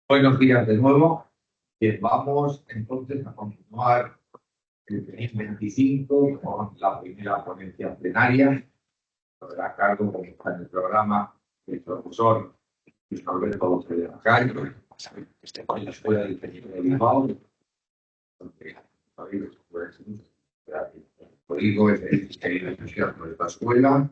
Buenos días de nuevo. Vamos entonces a continuar el 2025 con la primera ponencia plenaria. A cargo, como está en el programa, el profesor Luis Alberto López de la Calle, en la Escuela de Ingeniería de Bilbao. Código es de esta escuela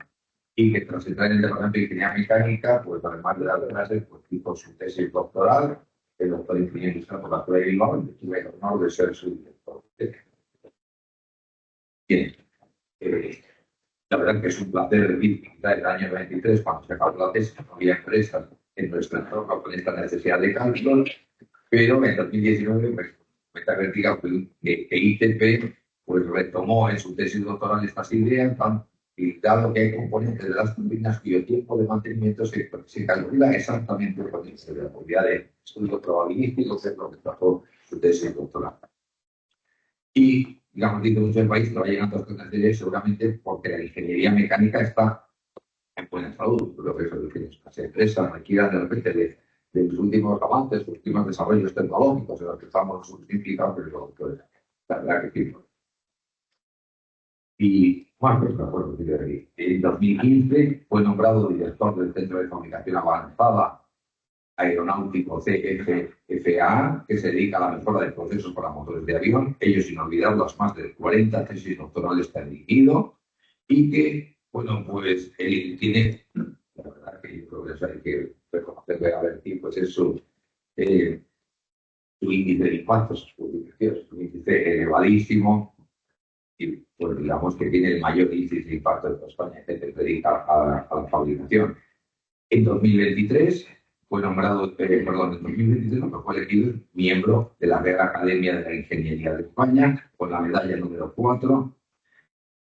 y que tras entrar en el departamento de Ingeniería Mecánica, pues además de dar clases, pues hizo su tesis doctoral, el doctor en Ingeniería Industrial por la Escuela de Bilbao, y tuve el honor de ser su director. Bien, la verdad que es un placer visitar el año 23, cuando se acabó la tesis, no había empresas en nuestro entorno con esta necesidad de cálculo, pero en 2019 me vertical que ITP pues retomó en su tesis doctoral estas ideas, y dado que hay componentes de las turbinas cuyo tiempo de mantenimiento se calcula exactamente con la probabilidad de estudio probabilístico, que es lo que trató su tesis doctoral. Y, digamos, dice mucho el país que va llegando a estas series seguramente porque la ingeniería mecánica está en buena salud, lo que eso es que las empresas requieran de repente de los últimos avances, los últimos desarrollos tecnológicos en los que estamos implicados, pero pues, la verdad que sí. Y, bueno, pues me acuerdo que en 2015 fue nombrado director del Centro de Fabricación Avanzada Aeronáutico CFA, que se dedica a la mejora de procesos para motores de avión, ellos sin olvidar las más de 40 tesis doctorales que han dirigido, y que, bueno, pues él tiene, la verdad que yo creo que eso hay que reconocerle a Bertín, pues es su índice de impacto, sus publicaciones, su índice elevadísimo, y pues digamos que tiene el mayor índice de impacto de toda España, que se dedica a la fabricación. En 2023 fue nombrado, en 2023 no, fue elegido miembro de la Real Academia de la Ingeniería de España, con la medalla número 4.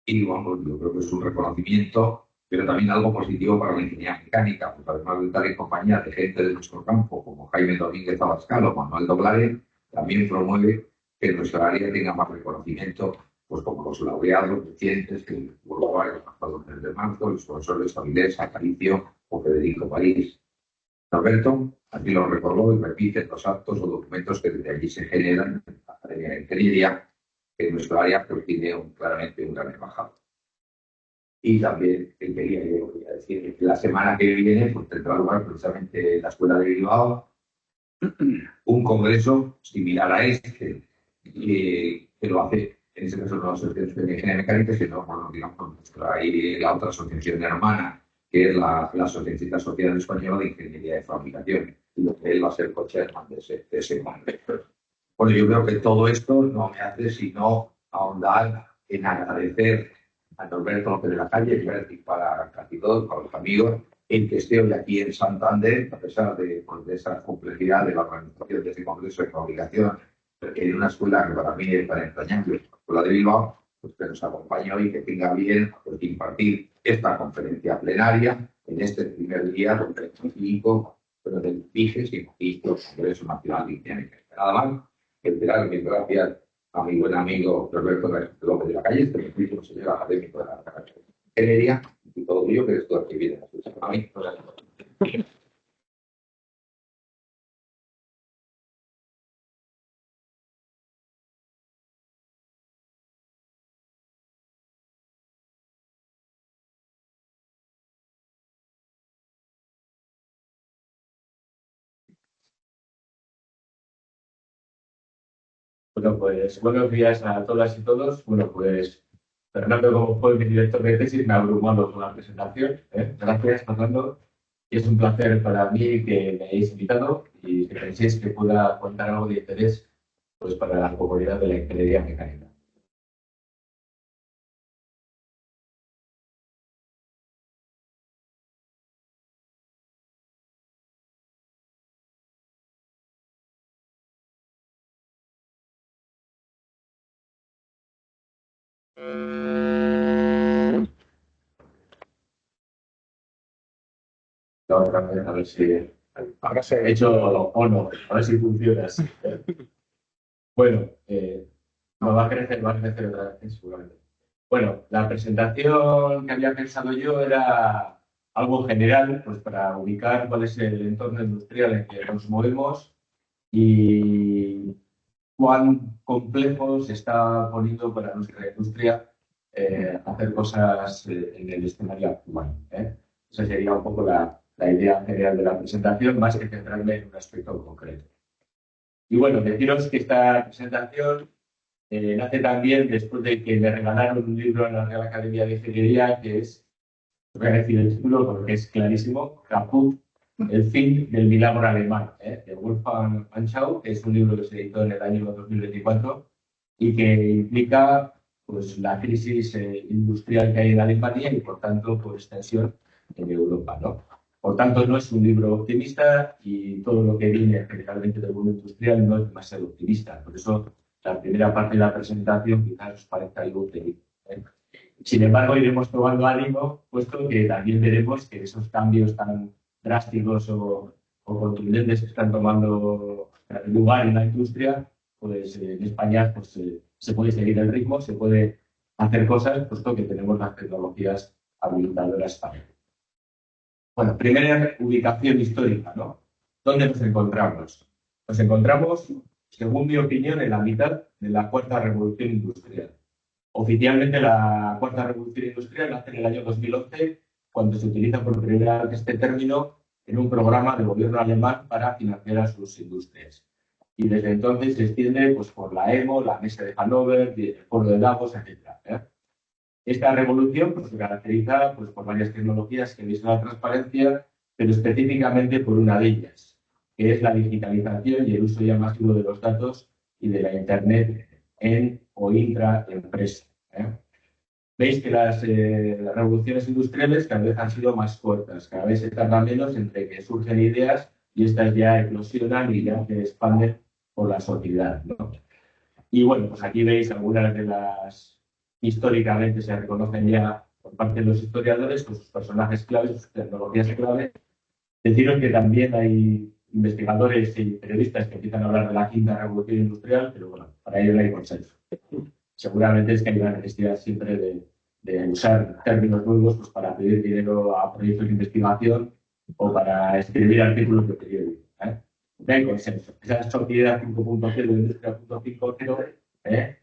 Y bueno, yo creo que es un reconocimiento, pero también algo positivo para la ingeniería mecánica, porque además de estar en compañía de gente de nuestro campo, como Jaime Domínguez Abascal o Manuel Doblare, también promueve que nuestra área tenga más reconocimiento, pues como los laureados recientes, que vuelvo a el pasado mes de marzo, los profesores Avilés, Acaricio o Federico París. Alberto, así lo recordó y repite los actos o documentos que desde allí se generan en la Academia de Ingeniería, que en nuestra área pues, tiene claramente un gran embajador. Y también quería yo decir que la semana que viene pues, tendrá lugar precisamente en la Escuela de Bilbao un congreso similar a este, que lo hace, en ese caso no la Asociación de Ingeniería Mecánica, sino, bueno, digamos, ahí la otra asociación hermana, que es la Asociación Social Española de Ingeniería de Fabricación, y lo que él va a ser co-chairman de ese congreso. Bueno, yo creo que todo esto no me hace sino ahondar en agradecer a Norberto López de la Calle, y para casi todos, para los amigos, el que esté hoy aquí en Santander, a pesar de esa complejidad de la organización de este congreso de fabricación, en una escuela que para mí es tan entrañable, la Escuela de Bilbao, pues que nos acompañe hoy, que tenga bien pues, impartir esta conferencia plenaria en este primer día del 35, pero del 25 Congreso Nacional de Ingeniería. Nada más, esperar que gracias a mi buen amigo Roberto López de la Calle, este mismo señor académico de la Ingeniería, y todo ello que esto aquí viene a mí. Bueno, pues buenos días a todas y todos. Bueno, pues Fernando, como fue mi director de tesis, me ha abrumado con la presentación. Gracias, Fernando. Y es un placer para mí que me hayáis invitado y que penséis que pueda contar algo de interés pues, para la comunidad de la ingeniería mecánica. Otra vez, a ver si ahora se ha hecho o no, a ver si funciona así. Bueno, no va a crecer otra vez, seguramente. Bueno, la presentación que había pensado yo era algo general, pues para ubicar cuál es el entorno industrial en que nos movemos y cuán complejo se está poniendo para nuestra industria hacer cosas en el escenario actual. Esa sería un poco la idea general de la presentación, más que centrarme en un aspecto concreto. Y bueno, deciros que esta presentación nace también después de que me regalaron un libro en la Real Academia de Ingeniería, que es, voy a decir el título porque es clarísimo, Caput, el fin del milagro alemán, de Wolfgang Anschau, que es un libro que se editó en el año 2024 y que implica pues, la crisis industrial que hay en Alemania y, por tanto, por extensión, en Europa, ¿no? Por tanto, no es un libro optimista y todo lo que viene generalmente del mundo industrial no es demasiado optimista. Por eso, la primera parte de la presentación quizás os parezca algo optimista. Sin embargo, iremos tomando ánimo, puesto que también veremos que esos cambios tan drásticos o contundentes que están tomando lugar en la industria, pues en España pues, se puede seguir el ritmo, se puede hacer cosas, puesto que tenemos las tecnologías habilitadoras para ello. Bueno, primera ubicación histórica, ¿no? ¿Dónde nos encontramos? Nos encontramos, según mi opinión, en la mitad de la cuarta revolución industrial. Oficialmente, la cuarta revolución industrial nace en el año 2011, cuando se utiliza por primera vez este término en un programa del gobierno alemán para financiar a sus industrias. Y desde entonces se extiende pues, por la EMO, la Mesa de Hannover, el Foro de Davos, etc. Esta revolución pues, se caracteriza pues, por varias tecnologías que visan la transparencia, pero específicamente por una de ellas, que es la digitalización y el uso ya masivo de los datos y de la Internet en o intraempresa. Veis que las revoluciones industriales cada vez han sido más cortas, cada vez se tarda menos entre que surgen ideas y estas ya eclosionan y ya se expanden por la sociedad, ¿no? Y bueno, pues aquí veis algunas de las históricamente se reconocen ya por parte de los historiadores, con sus personajes claves, sus tecnologías claves. Deciros que también hay investigadores y periodistas que empiezan a hablar de la quinta revolución industrial, pero bueno, para ello no hay consenso. Seguramente es que hay una necesidad siempre de usar términos nuevos pues, para pedir dinero a proyectos de investigación o para escribir artículos de periódico. No hay consenso. Esa sociedad 5.0, industria 5.0,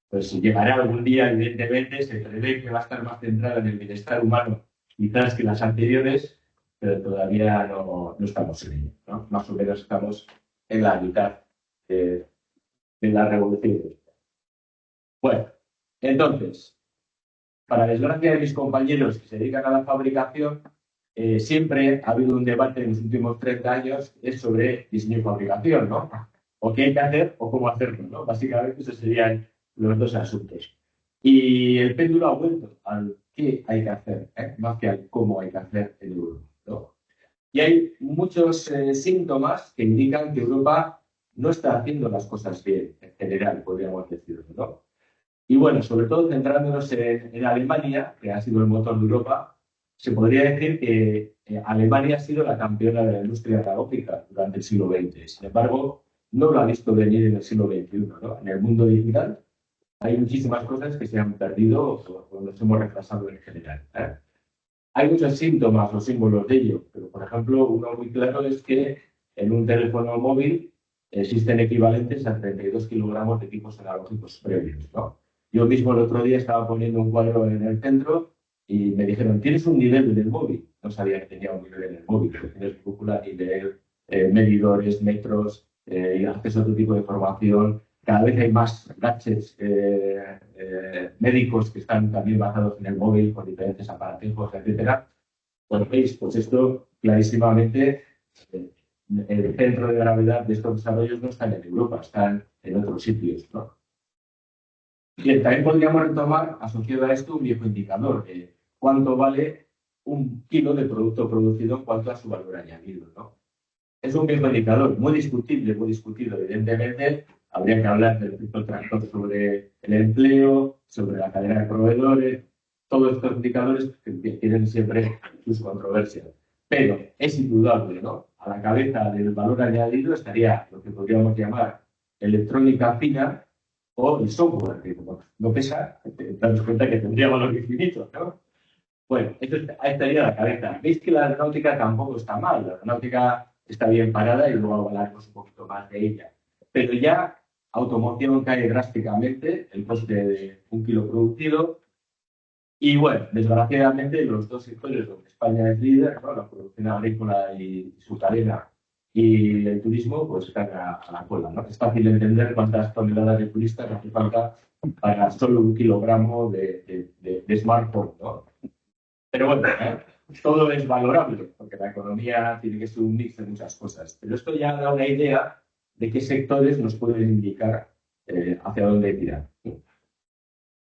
pues llegará algún día, evidentemente, se prevé que va a estar más centrada en el bienestar humano quizás que las anteriores, pero todavía no estamos en ello, ¿no? Más o menos estamos en la mitad de la revolución. Bueno, entonces, para desgracia de mis compañeros que se dedican a la fabricación, siempre ha habido un debate en los últimos 30 años sobre diseño y fabricación, ¿no? O qué hay que hacer o cómo hacerlo, ¿no? Básicamente, esos serían los dos asuntos. Y el péndulo ha vuelto al qué hay que hacer, más que al cómo hay que hacer en Europa, ¿no? Y hay muchos síntomas que indican que Europa no está haciendo las cosas bien, en general, podríamos decirlo, ¿no? Y bueno, sobre todo centrándonos en Alemania, que ha sido el motor de Europa, se podría decir que Alemania ha sido la campeona de la industria analógica durante el siglo XX. Sin embargo, no lo ha visto venir en el siglo XXI, ¿no? En el mundo digital hay muchísimas cosas que se han perdido o nos hemos retrasado en general. Hay muchos síntomas o símbolos de ello, pero por ejemplo, uno muy claro es que en un teléfono móvil existen equivalentes a 32 kilogramos de equipos analógicos previos, ¿no? Yo mismo el otro día estaba poniendo un cuadro en el centro y me dijeron, ¿tienes un nivel en el móvil? No sabía que tenía un nivel en el móvil, pero tienes brújula, nivel, medidores, metros, y acceso a otro tipo de información. Cada vez hay más gadgets médicos que están también basados en el móvil con diferentes aparatejos, etcétera. Pues veis, pues esto clarísimamente, el centro de gravedad de estos desarrollos no está en Europa, están en otros sitios, ¿no? Bien, también podríamos retomar, asociado a esto, un viejo indicador de cuánto vale un kilo de producto producido en cuanto a su valor añadido, ¿no? Es un viejo indicador, muy discutible, muy discutido. Evidentemente, habría que hablar del efecto tractor sobre el empleo, sobre la cadena de proveedores, todos estos indicadores que tienen siempre sus controversias. Pero es indudable, ¿no? A la cabeza del valor añadido estaría lo que podríamos llamar electrónica fina, o el software, que como no pesa, te das cuenta que tendría valor infinito, ¿no? Bueno, esto estaría a la cabeza. Veis que la aeronáutica tampoco está mal, la aeronáutica está bien parada y luego hablaremos un poquito más de ella. Pero ya automoción cae drásticamente, el coste de un kilo producido. Y bueno, desgraciadamente los dos sectores donde España es líder, ¿no? La producción agrícola y su cadena y el turismo, pues están a la cola, ¿no? Es fácil entender cuántas toneladas de turistas hace falta para solo un kilogramo de smartphone, ¿no? Pero bueno, todo es valorable, porque la economía tiene que ser un mix de muchas cosas. Pero esto ya da una idea de qué sectores nos pueden indicar hacia dónde tirar.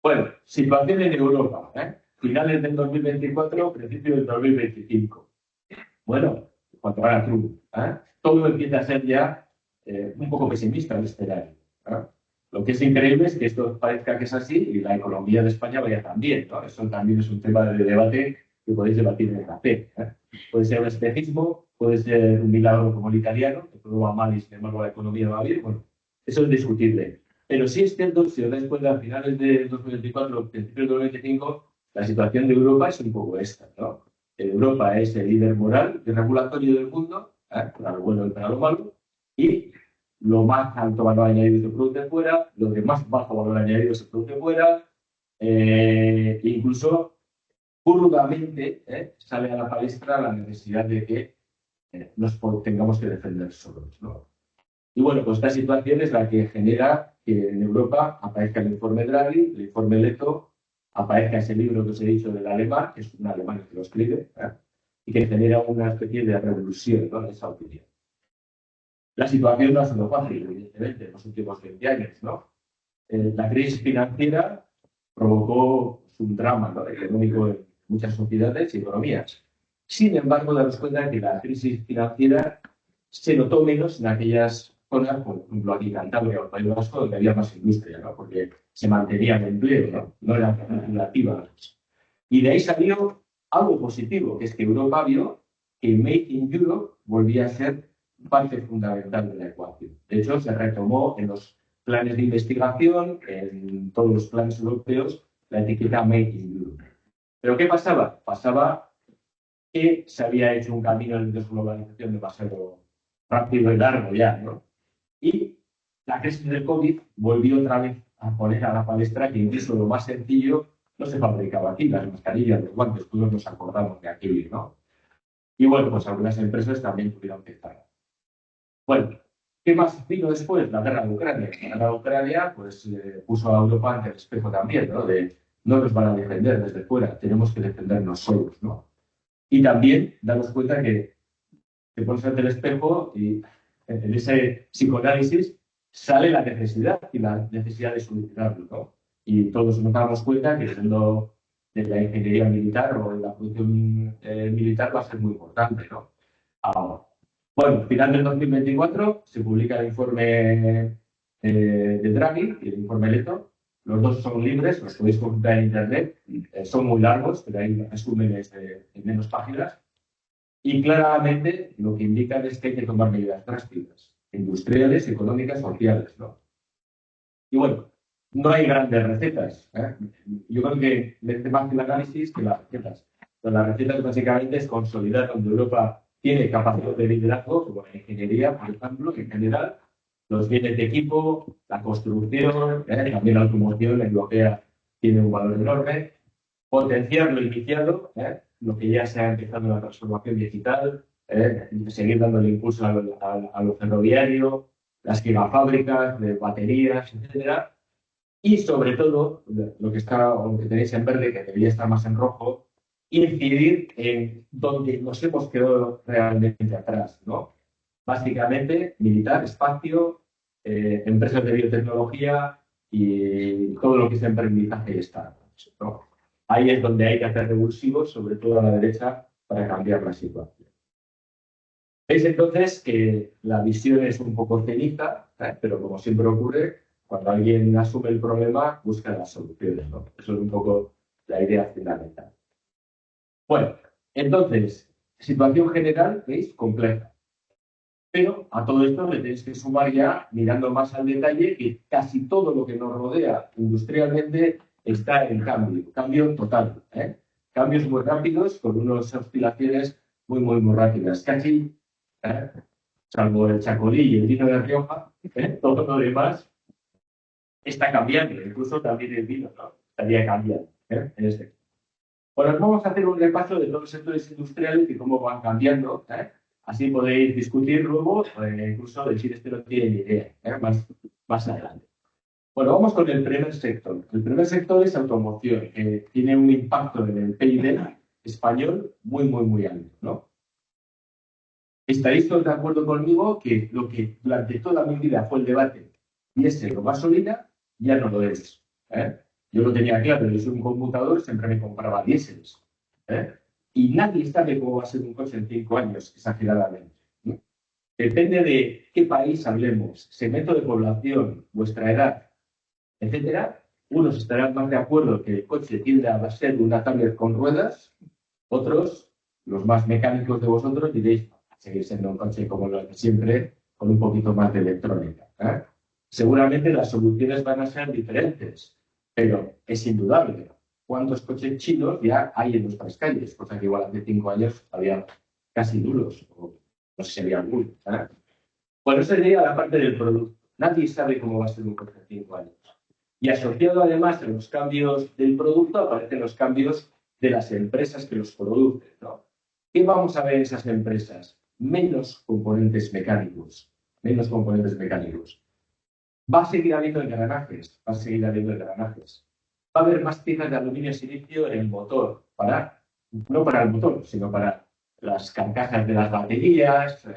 Bueno, situación en Europa, finales del 2024, principios del 2025. Bueno, cuando gana Trump, todo empieza a ser ya un poco pesimista el escenario. Lo que es increíble es que esto parezca que es así y la economía de España vaya también, ¿no? Eso también es un tema de debate que podéis debatir en el café. Puede ser un espejismo, puede ser un milagro como el italiano, que todo va mal y sin embargo la economía va bien. Bueno, eso es discutible. Pero sí es cierto, si os dais cuenta, a finales de 2024, principios de 2025, la situación de Europa es un poco esta, ¿no? Europa es el líder moral y regulatorio del mundo, para lo bueno y para lo malo, y lo más alto valor añadido se produce fuera, lo de más bajo valor añadido se produce fuera, incluso públicamente sale a la palestra la necesidad de que nos tengamos que defender solos, ¿no? Y bueno, pues esta situación es la que genera que en Europa aparezca el informe Draghi, el informe Leto, aparezca ese libro que os he dicho del alemán, que es un alemán que lo escribe, y que genera una especie de revolución, ¿no?, en esa opinión. La situación no ha sido fácil, evidentemente, en los últimos 20 años, ¿no? La crisis financiera provocó un drama, ¿no?, económico en muchas sociedades y economías. Sin embargo, daros cuenta que la crisis financiera se notó menos en aquellas zonas, por ejemplo, aquí Cantabria o el País Vasco, donde había más industria, ¿no?, porque se mantenía el empleo, no era acumulativa. Y de ahí salió algo positivo, que es que Europa vio que Made in Europe volvía a ser parte fundamental de la ecuación. De hecho, se retomó en los planes de investigación, en todos los planes europeos, la etiqueta Made in Europe. ¿Pero qué pasaba? Pasaba que se había hecho un camino de desglobalización demasiado rápido y largo ya, ¿no? Y la crisis del COVID volvió otra vez a poner a la palestra que incluso lo más sencillo no se fabricaba aquí, las mascarillas, los guantes, todos nos acordamos de aquello, ¿no? Y bueno, pues algunas empresas también tuvieron que estar. Bueno, ¿qué más vino después? La guerra de Ucrania. La guerra de Ucrania pues, puso a Europa ante el espejo también, ¿no? De no nos van a defender desde fuera, tenemos que defendernos solos, ¿no? Y también darnos cuenta que te pones ante el espejo y en ese psicoanálisis sale la necesidad de solucionarlo, ¿no? Y todos nos damos cuenta que siendo de la ingeniería militar o de la producción militar va a ser muy importante, ¿no? Ahora, bueno, final del 2024 se publica el informe de Draghi y el informe Leto. Los dos son libres, los podéis consultar en internet. Son muy largos, pero hay resúmenes de menos páginas. Y claramente lo que indican es que hay que tomar medidas drásticas, industriales, económicas, sociales, ¿no? Y bueno, no hay grandes recetas. Yo creo que merece más el análisis que las recetas. Pero las recetas básicamente es consolidar donde Europa tiene capacidad de liderazgo, como la ingeniería, por ejemplo, en general, los bienes de equipo, la construcción, también la automoción europea tiene un valor enorme, potenciar lo iniciado, lo que ya se ha empezado en la transformación digital, seguir dándole impulso a lo ferroviario, las gigafábricas de baterías, etcétera. Y sobre todo, lo que tenéis en verde, que debería estar más en rojo, incidir en donde nos hemos quedado realmente atrás, ¿no? Básicamente, militar, espacio, empresas de biotecnología y todo lo que es emprendizaje y startups, ¿no? Ahí es donde hay que hacer revulsivos, sobre todo a la derecha, para cambiar la situación. Veis entonces que la visión es un poco ceniza, pero como siempre ocurre, cuando alguien asume el problema, busca las soluciones, ¿no? Eso es un poco la idea fundamental. Bueno, entonces, situación general, ¿veis? Compleja. Pero a todo esto le tenéis que sumar ya, mirando más al detalle, que casi todo lo que nos rodea industrialmente está en cambio, cambio total, ¿eh? Cambios muy rápidos con unas oscilaciones muy rápidas. Casi, ¿eh? Salvo el chacolí y el vino de Rioja, todo lo demás está cambiando, incluso también el vino, ¿no? Estaría cambiando, en este. Bueno, vamos a hacer un repaso de todos los sectores industriales y cómo van cambiando, ¿eh? Así podéis discutir luego, incluso decir este no tiene ni idea, más adelante. Bueno, vamos con el primer sector. El primer sector es automoción, que tiene un impacto en el PIB español muy alto, ¿no? Estaréis todos de acuerdo conmigo que lo que durante toda mi vida fue el debate diésel o gasolina, ya no lo es, ¿eh? Yo lo tenía claro, yo soy un computador, siempre me compraba diéseles, ¿eh? Y nadie sabe cómo va a ser un coche en 5 años, exageradamente, ¿no? Depende de qué país hablemos, segmento de población, vuestra edad, etcétera. Unos estarán más de acuerdo que el coche tiende a ser una tablet con ruedas, otros, los más mecánicos de vosotros, diréis, seguir siendo un coche como lo de siempre, con un poquito más de electrónica, ¿eh? Seguramente las soluciones van a ser diferentes, pero es indudable. ¿Cuántos coches chinos ya hay en nuestras calles? Cosa que igual hace 5 años había casi nulos, o no sé si había alguno, ¿eh? Bueno, eso sería la parte del producto. Nadie sabe cómo va a ser un coche en 5 años. Y asociado además a los cambios del producto aparecen los cambios de las empresas que los producen, ¿no? ¿Qué vamos a ver en esas empresas? Menos componentes mecánicos. Menos componentes mecánicos. Va a seguir habiendo engranajes. Va a seguir habiendo engranajes. Va a haber más piezas de aluminio y silicio en el motor. No para el motor, sino para las carcasas de las baterías,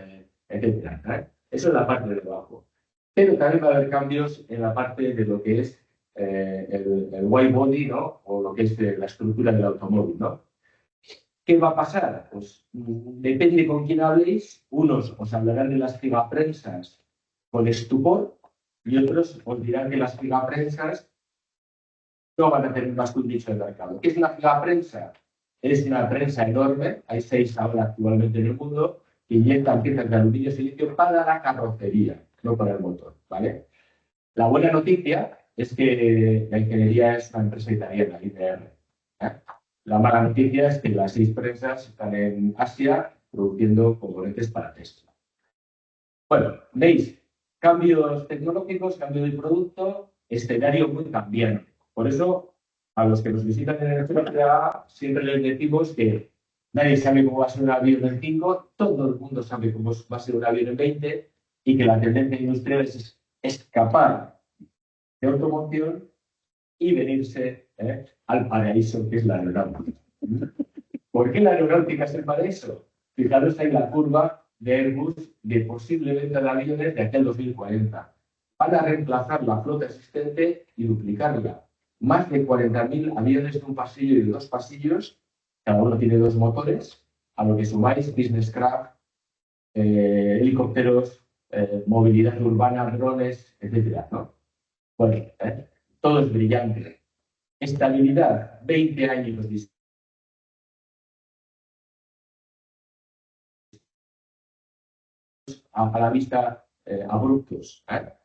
etcétera, ¿eh? Eso es la parte de abajo. Pero también va a haber cambios en la parte de lo que es el white body, ¿no? O lo que es la estructura del automóvil, ¿no? ¿Qué va a pasar? Pues depende con quién habléis. Unos os hablarán de las gigaprensas con estupor y otros os dirán que las gigaprensas no van a tener más que un nicho de mercado. ¿Qué es una gigaprensa? Es una prensa enorme, hay 6 ahora actualmente en el mundo, que inyectan piezas de aluminio y silicio para la carrocería, no para el motor, ¿vale? La buena noticia es que la ingeniería es una empresa italiana, ITR, ¿eh? La mala noticia es que las 6 prensas están en Asia produciendo componentes para Tesla. Bueno, veis, cambios tecnológicos, cambio de producto, escenario muy cambiante. Por eso, a los que nos visitan en el CRA, siempre les decimos que nadie sabe cómo va a ser un avión en 5, todo el mundo sabe cómo va a ser un avión en 20, y que la tendencia industrial es escapar de automoción y venirse al paraíso que es la aeronáutica. ¿Por qué la aeronáutica es el paraíso? Fijaros ahí la curva de Airbus de posible venta de aviones de aquí al 2040. Van a reemplazar la flota existente y duplicarla. Más de 40.000 aviones de un pasillo y de 2 pasillos, cada uno tiene 2 motores, a lo que sumáis business craft, helicópteros, movilidad urbana, drones, etcétera, ¿no? Bueno, todo es brillante. Estabilidad, 20 años a la vista abruptos.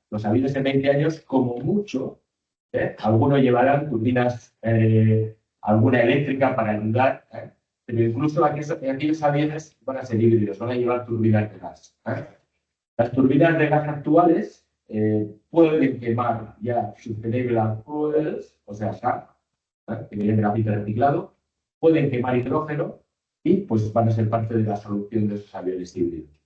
Los aviones en 20 años, como mucho, algunos llevarán turbinas, alguna eléctrica para ayudar, pero incluso aquellos aviones van a ser híbridos, van a llevar turbinas de gas. Las turbinas de gas actuales pueden quemar ya sustainable fuels, o sea, SAF, que viene de grafito reciclado, pueden quemar hidrógeno y pues van a ser parte de la solución de esos aviones híbridos.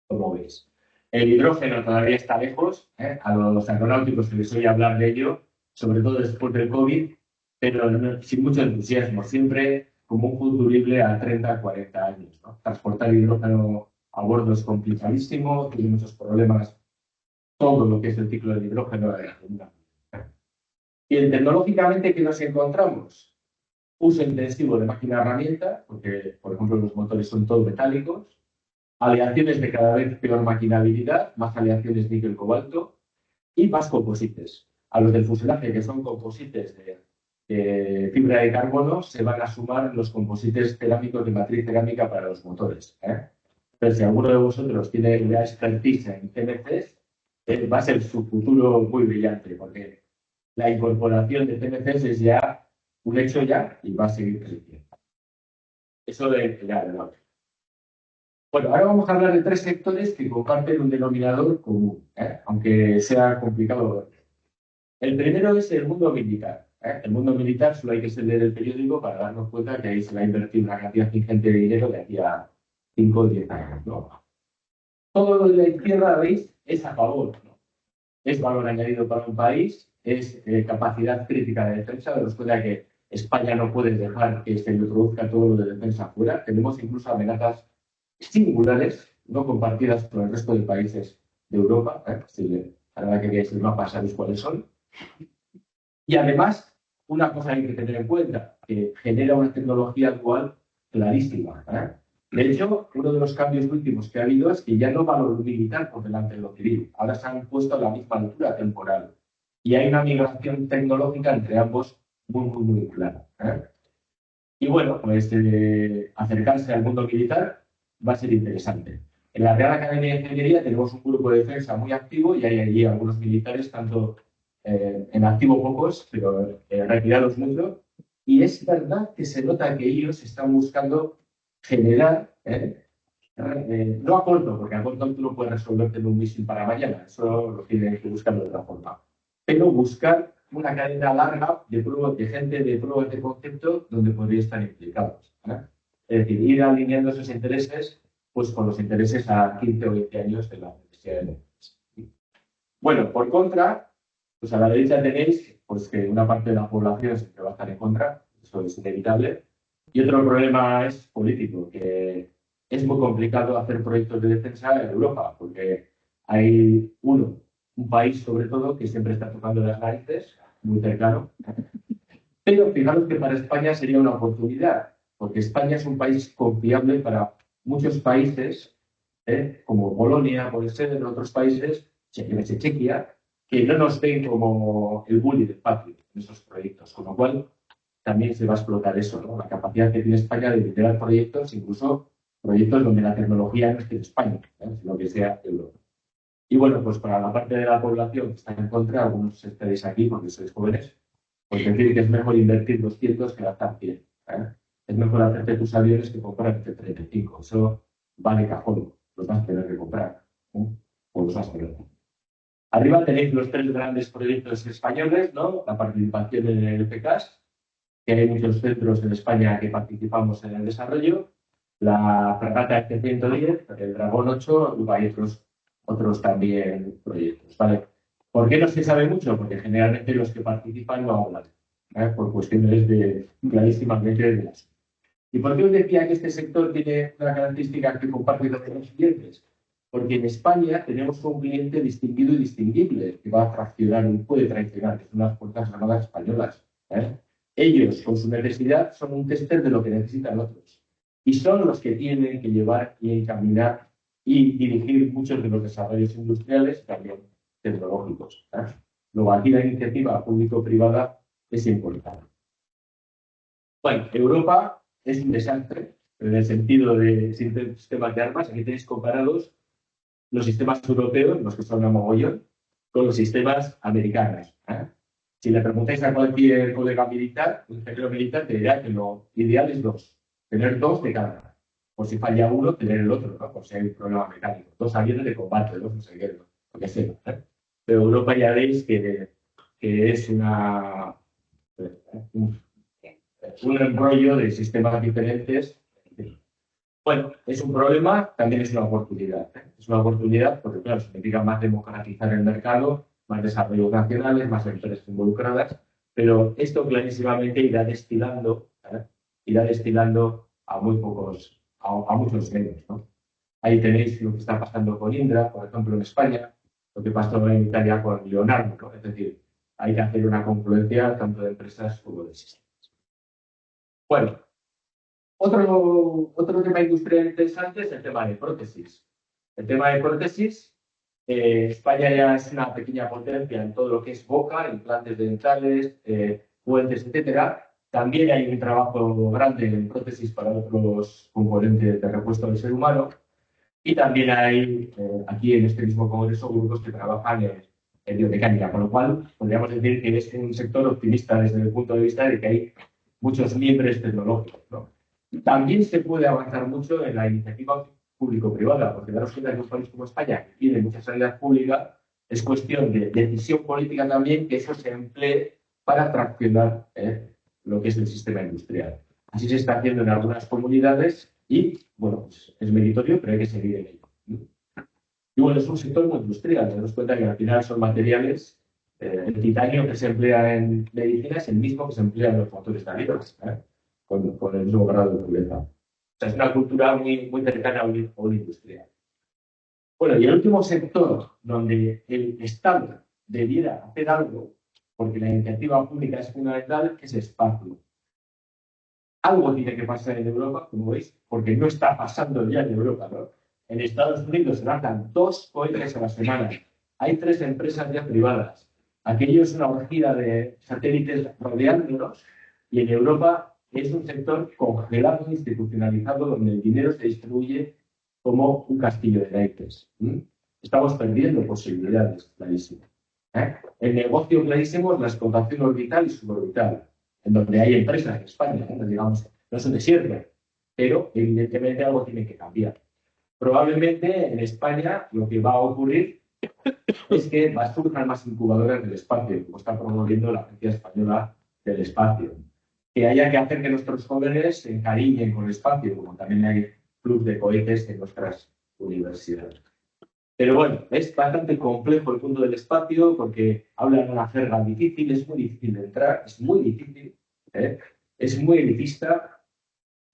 Como veis. El hidrógeno todavía está lejos, a los aeronáuticos se les oye hablar de ello, sobre todo después del COVID, pero sin mucho entusiasmo, siempre como un futurible a 30, 40 años, ¿no? Transportar hidrógeno a bordo es complicadísimo, tiene muchos problemas, todo lo que es el ciclo del hidrógeno. Y tecnológicamente, ¿qué nos encontramos? Uso intensivo de máquina herramienta, porque, por ejemplo, los motores son todos metálicos, aleaciones de cada vez peor maquinabilidad, más aleaciones níquel-cobalto y más composites. A los del fuselaje, que son composites de fibra de carbono, se van a sumar los composites cerámicos de matriz cerámica para los motores. Pero si alguno de vosotros tiene ya expertise en CMCs, va a ser su futuro muy brillante, porque la incorporación de CMCs es ya un hecho ya y va a seguir creciendo. Eso de ya, de lado. Bueno, ahora vamos a hablar de tres sectores que comparten un denominador común, aunque sea complicado. El primero es el mundo militar. El mundo militar solo hay que leer el periódico para darnos cuenta que ahí se va a invertir una cantidad ingente de dinero de aquí a 5 o 10 años, ¿no? Todo lo de la izquierda, ¿veis? Es a favor, ¿no? Es valor añadido para un país, es capacidad crítica de defensa, de cuenta que España no puede dejar que se le produzca todo lo de defensa fuera. Tenemos incluso amenazas singulares, no compartidas con el resto de países de Europa. Si ahora que veáis el mapa sabéis cuáles son. Y además, una cosa que hay que tener en cuenta, que genera una tecnología actual clarísima. De hecho, uno de los cambios últimos que ha habido es que ya no va lo militar por delante de lo civil. Ahora se han puesto a la misma altura temporal. Y hay una migración tecnológica entre ambos muy clara. Y bueno, pues acercarse al mundo militar va a ser interesante. En la Real Academia de Ingeniería tenemos un grupo de defensa muy activo y hay allí algunos militares, tanto en activo pocos, pero retirados mucho. Y es verdad que se nota que ellos están buscando generar, no a corto, porque a corto tú no puedes resolverte en un misil para mañana, eso lo tienes que buscar de otra forma. Pero buscar una cadena larga de gente de pruebas de concepto donde podría estar implicados. Es decir, ir alineando esos intereses pues, con los intereses a 15 o 20 años de la Universidad de Londres. Bueno, por contra, pues a la derecha tenéis pues, que una parte de la población siempre va a estar en contra, eso es inevitable. Y otro problema es político, que es muy complicado hacer proyectos de defensa en Europa, porque hay un país sobre todo que siempre está tocando las narices, muy cercano. Pero fijaros que para España sería una oportunidad, porque España es un país confiable para muchos países, como Polonia, puede ser, en otros países, Chequia, que no nos ven como el bully del patio en esos proyectos, con lo cual también se va a explotar eso, ¿no? La capacidad que tiene España de liderar proyectos, incluso proyectos donde la tecnología no esté en España, sino que sea Europa. Y bueno, pues para la parte de la población que está en contra, algunos estaréis aquí porque sois jóvenes, pues decir que es mejor invertir 200 que gastar 100. Es mejor hacerte tus aviones que comprar F-35. Eso va de cajón, los vas a tener que comprar. O los vas a tener. Arriba tenéis los tres grandes proyectos españoles, ¿no? La participación en el FCAS, que hay muchos centros en España que participamos en el desarrollo, la Fragata F-110, el Dragón 8, y hay otros también proyectos, ¿vale? ¿Por qué no se sabe mucho? Porque generalmente los que participan no hablan, por cuestiones clarísimamente de las. ¿Y por qué os decía que este sector tiene una característica que comparte con los clientes? Porque en España tenemos un cliente distinguido y distinguible que va a fraccionar y puede traicionar, que son las Fuerzas Armadas españolas. Ellos, con su necesidad, son un tester de lo que necesitan otros. Y son los que tienen que llevar y encaminar y dirigir muchos de los desarrollos industriales y también tecnológicos. Luego, aquí la iniciativa público-privada es importante. Bueno, Europa es un desastre en el sentido de sistemas de armas. Aquí tenéis comparados los sistemas europeos, los que son a mogollón, con los sistemas americanos. Si le preguntáis a cualquier colega militar, un ingeniero militar, te dirá que lo ideal es tener dos de cada. Por si falla uno, tener el otro, ¿no? Por si hay un problema mecánico. Dos aviones de combate, dos no sé qué, lo que sea. Pero Europa ya veis que es un embrollo de sistemas diferentes. Bueno, es un problema, también es una oportunidad. Es una oportunidad porque, claro, significa más democratizar el mercado, más desarrollos nacionales, más empresas involucradas, pero esto clarísimamente irá destilando a muy pocos, a muchos menos, ¿no? Ahí tenéis lo que está pasando con Indra, por ejemplo, en España, lo que pasó en Italia con Leonardo, ¿no? Es decir, hay que hacer una confluencia tanto de empresas como de sistemas. Bueno, otro tema industrial interesante es el tema de prótesis. El tema de prótesis, España ya es una pequeña potencia en todo lo que es boca, implantes dentales, puentes, etcétera. También hay un trabajo grande en prótesis para otros componentes de repuesto del ser humano. Y también hay aquí en este mismo congreso grupos que trabajan en biomecánica, con lo cual podríamos decir que es un sector optimista desde el punto de vista de que hay muchos miembros tecnológicos, ¿no? También se puede avanzar mucho en la iniciativa público-privada, porque daros cuenta que un país como España, que tiene mucha sanidad pública, es cuestión de decisión política también que eso se emplee para traccionar lo que es el sistema industrial. Así se está haciendo en algunas comunidades y, bueno, pues es meritorio, pero hay que seguir en ello, ¿no? Y bueno, es un sector muy industrial. Tenemos cuenta que al final son materiales. El titanio que se emplea en medicina es el mismo que se emplea en los motores de aviones, con el mismo grado de pureza. O sea, es una cultura muy, muy cercana a un industrial. Bueno, y el último sector donde el Estado debiera hacer algo, porque la iniciativa pública es fundamental, es espacio. Algo tiene que pasar en Europa, como veis, porque no está pasando ya en Europa, ¿no? En Estados Unidos se lanzan 2 cohetes a la semana. Hay 3 empresas ya privadas. Aquello es una orgía de satélites rodeándonos y en Europa es un sector congelado, institucionalizado, donde el dinero se distribuye como un castillo de naipes. Estamos perdiendo posibilidades, clarísimo. El negocio clarísimo es la explotación orbital y suborbital, en donde hay empresas en España, digamos, no es un desierto, pero evidentemente algo tiene que cambiar. Probablemente en España lo que va a ocurrir es que surjan más incubadoras del espacio, como está promoviendo la Agencia Española del Espacio. Que haya que hacer que nuestros jóvenes se encariñen con el espacio, como también hay clubes de cohetes en nuestras universidades. Pero bueno, es bastante complejo el mundo del espacio porque hablan una jerga difícil, es muy difícil de entrar, es muy difícil, es muy elitista.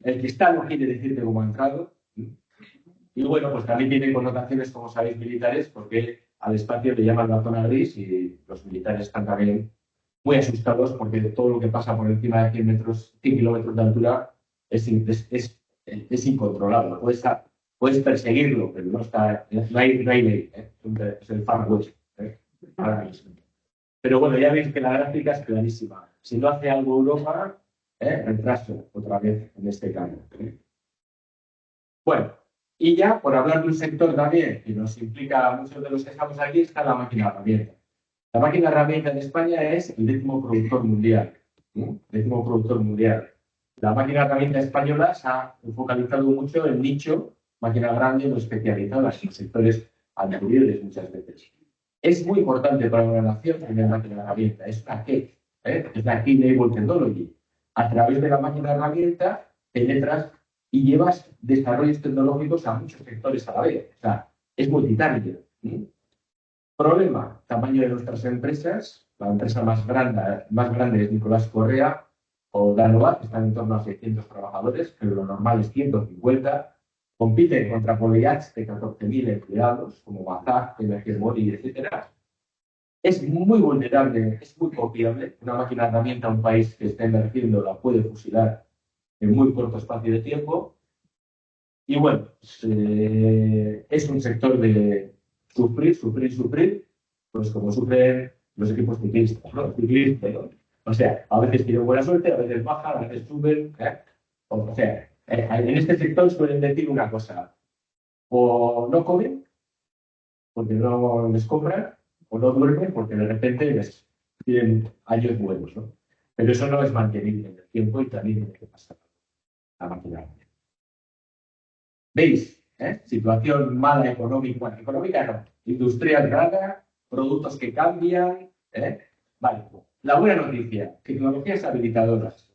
El que está no quiere decirte cómo ha entrado. Y bueno, pues también tiene connotaciones, como sabéis, militares, porque al espacio le llaman la zona gris y los militares están también muy asustados porque todo lo que pasa por encima de 100 kilómetros de altura es incontrolable. Puedes perseguirlo, pero no hay ley. Es el Far West. Ahora mismo. Pero bueno, ya veis que la gráfica es clarísima. Si no hace algo Europa, retraso otra vez en este cambio. Bueno, y ya por hablar de un sector también que nos implica a muchos de los que estamos aquí, está la máquina herramienta. La máquina herramienta en España es el 10º productor mundial. Décimo productor mundial. La máquina herramienta española se ha focalizado mucho en nicho, máquinas grandes o especializadas en sectores anteriores muchas veces. Es muy importante para una nación tener máquina herramienta. Es una KET, es la Key Enable Technology. A través de la máquina herramienta penetras y llevas desarrollos tecnológicos a muchos sectores a la vez. O sea, es multitarget. Problema, tamaño de nuestras empresas. La empresa más grande es Nicolás Correa o Danova, que están en torno a 600 trabajadores, pero lo normal es 150. Compiten contra Polyach de 14.000 empleados, como Bazar, MG Mori, etc. Es muy vulnerable, es muy copiable. Una máquina herramienta a un país que está emergiendo la puede fusilar en muy corto espacio de tiempo. Y bueno, es un sector de sufrir, pues como sufren los equipos ciclistas, ¿no? ¿No? O sea, a veces tienen buena suerte, a veces bajan, a veces suben. O sea, en este sector suelen decir una cosa: o no comen, porque no les compran, o no duermen, porque de repente les tienen años buenos, ¿no? Pero eso no es mantenible en el tiempo y también tiene que pasar la máquina. ¿Veis? Situación mala económica no, industrial rara, productos que cambian. Vale, la buena noticia, tecnologías habilitadoras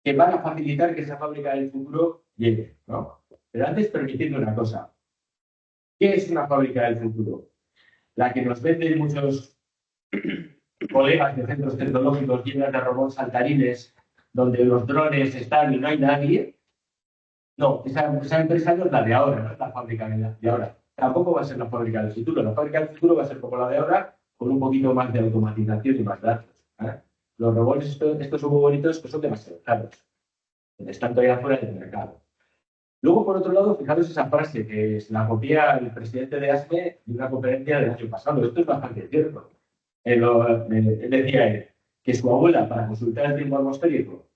que van a facilitar que esa fábrica del futuro llegue, ¿no? Pero antes permitidme una cosa. ¿Qué es una fábrica del futuro? La que nos venden muchos colegas de centros tecnológicos llenos de robots saltarines, donde los drones están y no hay nadie. No, esa empresa no es la de ahora, no es la fábrica de ahora. Tampoco va a ser la fábrica del futuro. La fábrica del futuro va a ser como la de ahora, con un poquito más de automatización y más datos. Los robots estos son muy bonitos, pero son demasiado caros. Están todavía fuera del mercado. Luego, por otro lado, fijaros esa frase que se la copia el presidente de ASME de una conferencia del año pasado. Esto es bastante cierto. Él decía que su abuela, para consultar el tiempo atmosférico,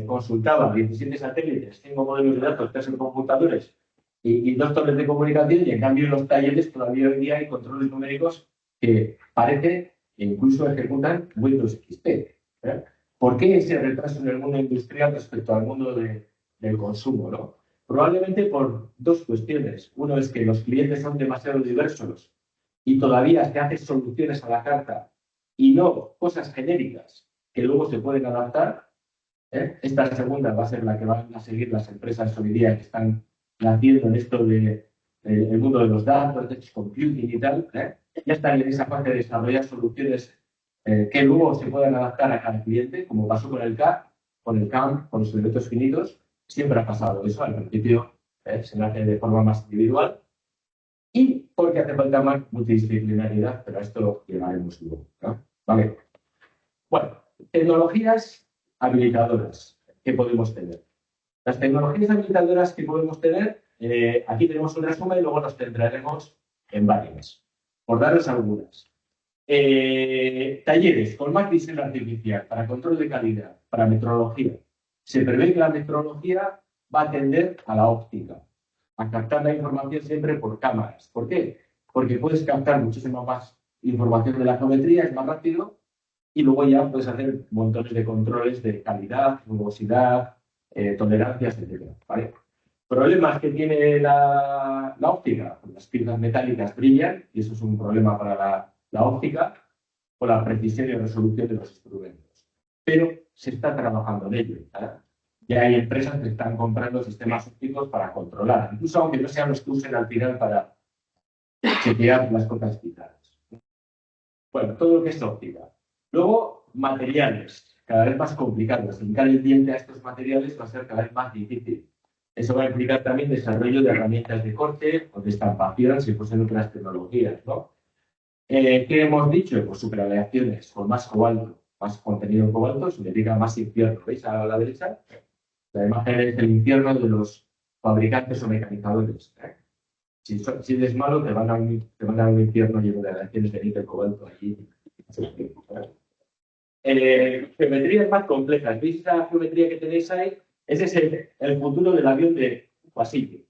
consultaba 17 satélites, 5 modelos de datos, 3 computadores, y dos torres de comunicación, y en cambio en los talleres todavía hoy día hay controles numéricos que parece que incluso ejecutan Windows XP. ¿Por qué ese retraso en el mundo industrial respecto al mundo del consumo, ¿no? Probablemente por dos cuestiones. Uno es que los clientes son demasiado diversos y todavía se hacen soluciones a la carta y no cosas genéricas que luego se pueden adaptar. Esta segunda va a ser la que van a seguir las empresas hoy día que están naciendo en esto el mundo de los datos, edge computing y tal. Ya están en esa fase de desarrollar soluciones que luego se puedan adaptar a cada cliente, como pasó con el CAD, con el CAM, con los elementos finitos. Siempre ha pasado eso. Al principio se nace de forma más individual y porque hace falta más multidisciplinaridad, pero a esto llegaremos luego, ¿no? Vale. Bueno, tecnologías habilitadoras que podemos tener. Las tecnologías habilitadoras que podemos tener, aquí tenemos una suma y luego nos centraremos en varias. Por daros algunas. Talleres con más visión artificial para control de calidad, para metrología. Se prevé que la metrología va a tender a la óptica, a captar la información siempre por cámaras. ¿Por qué? Porque puedes captar muchísimo más información de la geometría, es más rápido, y luego ya puedes hacer montones de controles de calidad, rugosidad, tolerancias, etc. ¿Vale? Problemas que tiene la óptica. Pues las piezas metálicas brillan y eso es un problema para la óptica o la precisión y resolución de los instrumentos. Pero se está trabajando en ello. Ya hay empresas que están comprando sistemas ópticos para controlar, incluso aunque no sean los que usen al final para chequear las cosas quitadas. Bueno, todo lo que es óptica. Luego, materiales, cada vez más complicados. Hincar el diente a estos materiales va a ser cada vez más difícil. Eso va a implicar también desarrollo de herramientas de corte o de estampación si fuesen otras tecnologías, ¿no? ¿Qué hemos dicho? Pues superaleaciones con más cobalto, más contenido en cobalto, significa más infierno. ¿Veis a la derecha? La imagen es el infierno de los fabricantes o mecanizadores. Si eres malo, te van a un infierno lleno de aleaciones de níquel, cobalto allí. Geometrías más complejas. ¿Veis esa geometría que tenéis ahí? Ese es el futuro del avión de Wasiki.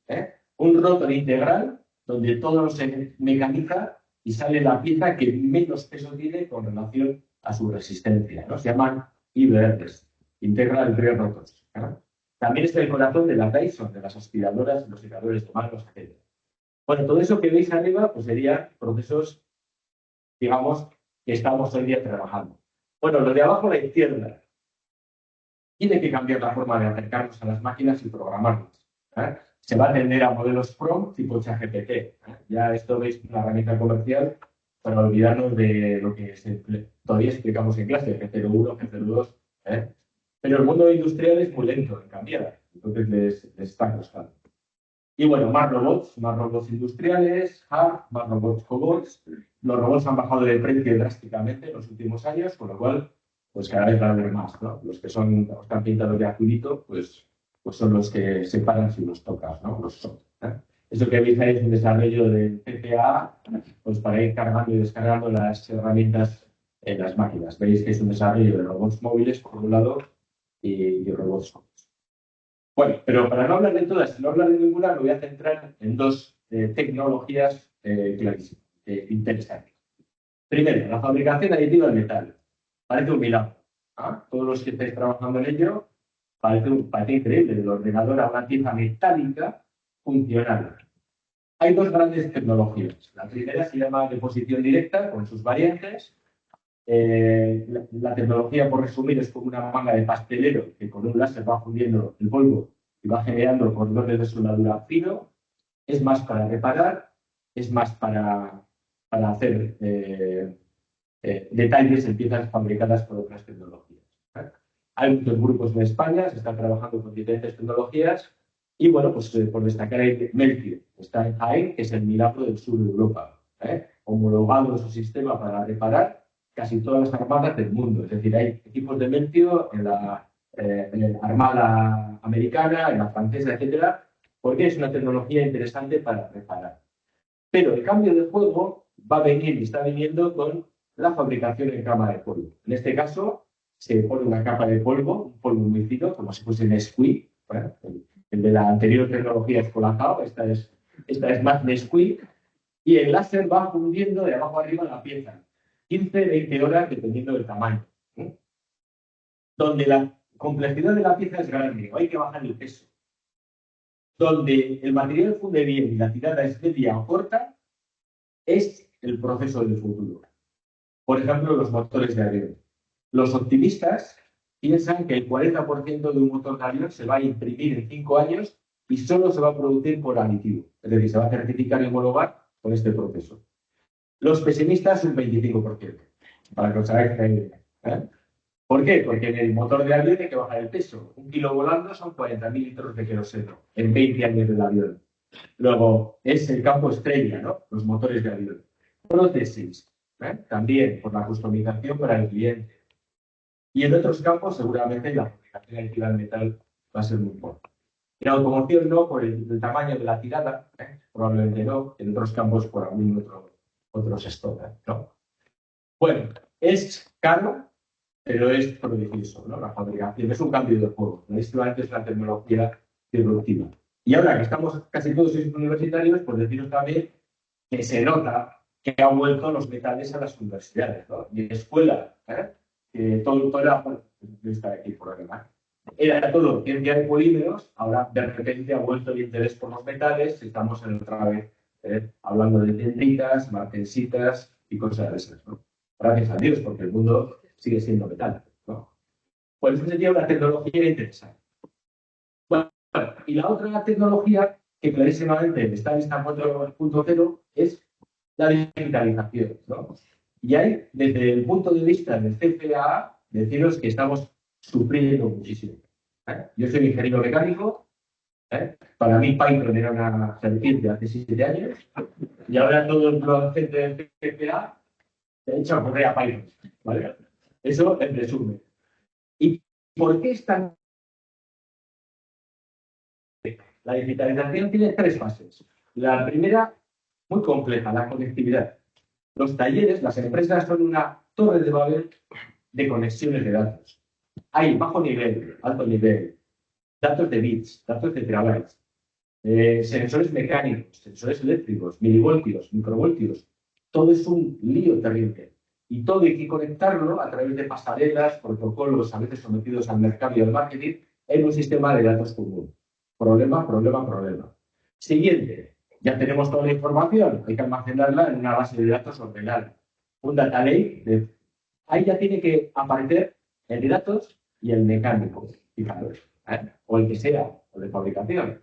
Un rotor integral donde todo se mecaniza y sale la pieza que menos peso tiene con relación a su resistencia, ¿no? Se llaman IBRs, Integral Rear Rotors. También es el corazón de la Dyson, de las aspiradoras, los secadores de manos, etc. Bueno, todo eso que veis arriba pues serían procesos, digamos, que estamos hoy día trabajando. Bueno, lo de abajo a la izquierda. Tiene que cambiar la forma de acercarnos a las máquinas y programarlas. Se va a tender a modelos PROM tipo ChatGPT. Ya esto veis una herramienta comercial para olvidarnos de lo que todavía explicamos en clase, G01, G02. Pero el mundo industrial es muy lento en cambiar, entonces les está costando. Y bueno, más robots industriales, hard, más robots cobots. Los robots han bajado de precio drásticamente en los últimos años, con lo cual, pues cada vez va a haber más, ¿no? Los que están pintados de azulito, pues son los que se paran si los tocas, ¿no? Los son. Eso que veis ahí es un desarrollo de CPA, pues para ir cargando y descargando las herramientas en las máquinas. Veis que es un desarrollo de robots móviles, por un lado, y robots cobots. Bueno, pero para no hablar de todas, no hablar de ninguna, me voy a centrar en dos tecnologías clarísimas, interesantes. Primero, la fabricación aditiva del metal. Parece un milagro. Todos los que estáis trabajando en ello, parece increíble. Del ordenador a una pieza metálica funcional. Hay dos grandes tecnologías. La primera se llama deposición directa, con sus variantes. La tecnología, por resumir, es como una manga de pastelero que con un láser va fundiendo el polvo y va generando cordones de soldadura fino. Es más para reparar, es más para hacer detalles en piezas fabricadas por otras tecnologías. Hay muchos grupos en España, se están trabajando con diferentes tecnologías y, bueno, pues por destacar hay Meltio, está en Jaén, que es el milagro del sur de Europa, homologado su sistema para reparar casi todas las armadas del mundo. Es decir, hay equipos de Meltio en la Armada americana, en la francesa, etcétera, porque es una tecnología interesante para reparar. Pero el cambio de juego va a venir y está viniendo con la fabricación en cama de polvo. En este caso, se pone una capa de polvo, un polvo muy fino, como si fuese Nesquik, el El de la anterior tecnología es Colacao, esta es más Nesquik, y el láser va fundiendo de abajo arriba la pieza, 15, 20 horas dependiendo del tamaño. Donde la complejidad de la pieza es grande, hay que bajar el peso. Donde el material funde bien y la tirada es media o corta, es el proceso del futuro. Por ejemplo, los motores de avión. Los optimistas piensan que el 40% de un motor de avión se va a imprimir en 5 años y solo se va a producir por aditivo. Es decir, se va a certificar y homologar con este proceso. Los pesimistas, un 25%, para que os hagáis una idea. ¿Por qué? Porque en el motor de avión hay que bajar el peso. 1 kilo volando son 40.000 litros de queroseno en 20 años del avión. Luego, es el campo estrella, ¿no? Los motores de avión. Prótesis, también por la customización para el cliente. Y en otros campos, seguramente, la fabricación aditiva del metal va a ser muy importante. En automoción no, por el tamaño de la tirada, probablemente no. En otros campos, por algún otros estómago, ¿no? Bueno, es caro, pero es prodigioso, ¿no? La fabricación es un cambio de juego. Antes es la tecnología disruptiva. Y ahora que estamos casi todos universitarios, pues deciros también que se nota que han vuelto los metales a las universidades, ¿no? Y en escuela, todo era, está aquí por demás. Era todo ciencia de polímeros, ahora de repente ha vuelto el interés por los metales, estamos en otra vez hablando de dendritas, martensitas y cosas de esas, ¿no? Gracias a Dios, porque el mundo sigue siendo metal, ¿no? Pues eso sería una tecnología interesante. Bueno, y la otra tecnología que clarísimamente está en esta 4.0 es la digitalización, ¿no? Y hay, desde el punto de vista del CFAA, deciros que estamos sufriendo muchísimo. Yo soy ingeniero mecánico, para mí Python era una serpiente hace 7 años, y ahora todos los gente del CFAA se echan a correr a Python, ¿vale? Eso en resumen. ¿Y por qué es tan? La digitalización tiene 3 fases. La primera, muy compleja, la conectividad. Los talleres, las empresas son una torre de Babel de conexiones de datos. Hay bajo nivel, alto nivel, datos de bits, datos de terabytes, sensores mecánicos, sensores eléctricos, milivoltios, microvoltios. Todo es un lío terrible. Y todo hay que conectarlo a través de pasarelas, protocolos, a veces sometidos al mercado y al marketing, en un sistema de datos común. Problema, problema, problema. Siguiente, ya tenemos toda la información, hay que almacenarla en una base de datos ordenada. Un data lake, ahí ya tiene que aparecer el de datos y el mecánico, fijaros, o el que sea, o de fabricación.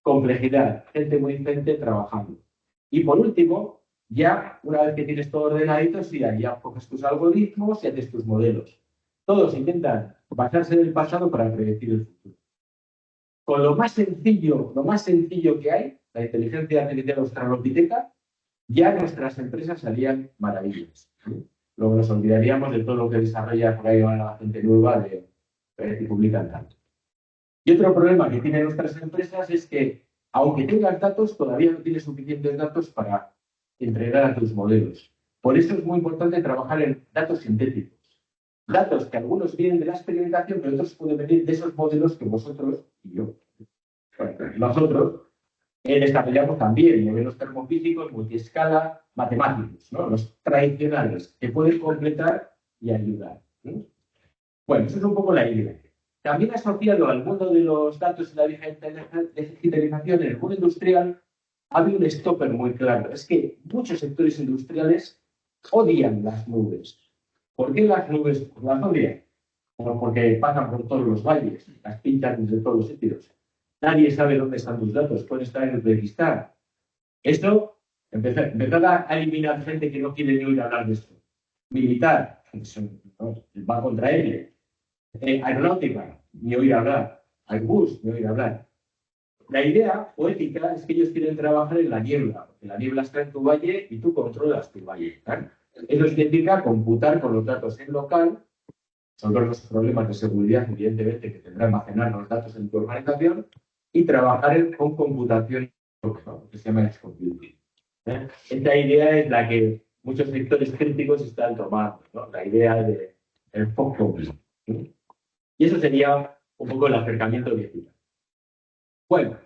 Complejidad, gente muy decente trabajando. Y por último, ya una vez que tienes todo ordenadito, sí, ya coges tus algoritmos y haces tus modelos. Todos intentan basarse en el pasado para predecir el futuro. Con lo más sencillo que hay, la inteligencia artificial australopiteca, ya nuestras empresas harían maravillas. Luego nos olvidaríamos de todo lo que desarrolla por ahí la gente nueva que publican tanto. Y otro problema que tienen nuestras empresas es que, aunque tengas datos, todavía no tienes suficientes datos para entregar a tus modelos. Por eso es muy importante trabajar en datos sintéticos. Datos que algunos vienen de la experimentación, pero otros pueden venir de esos modelos que vosotros y yo, nosotros, desarrollamos también modelos termofísicos, multiescala, matemáticos, ¿no? Los tradicionales, que pueden completar y ayudar, ¿no? Bueno, eso es un poco la idea. También asociado al mundo de los datos y la digitalización en el mundo industrial, ha habido un stopper muy claro. Es que muchos sectores industriales odian las nubes. ¿Por qué las nubes las odian? Porque pasan por todos los valles, las pinchan desde todos los sitios. Nadie sabe dónde están tus datos, pueden estar en Uzbekistán. Esto, empezar a eliminar gente que no quiere ni oír hablar de esto. Militar, va contra él. Aeronáutica, ni oír hablar. Airbus, ni oír hablar. La idea poética es que ellos quieren trabajar en la niebla, porque la niebla está en tu valle y tú controlas tu valle. Eso significa computar con los datos en local, resolver los problemas de seguridad, evidentemente, que tendrá almacenar los datos en tu organización, y trabajar con computación, que se llama edge computing. Esta idea es la que muchos sectores críticos están tomando, ¿no? La idea del fog computing. Y eso sería un poco el acercamiento digital. Bueno,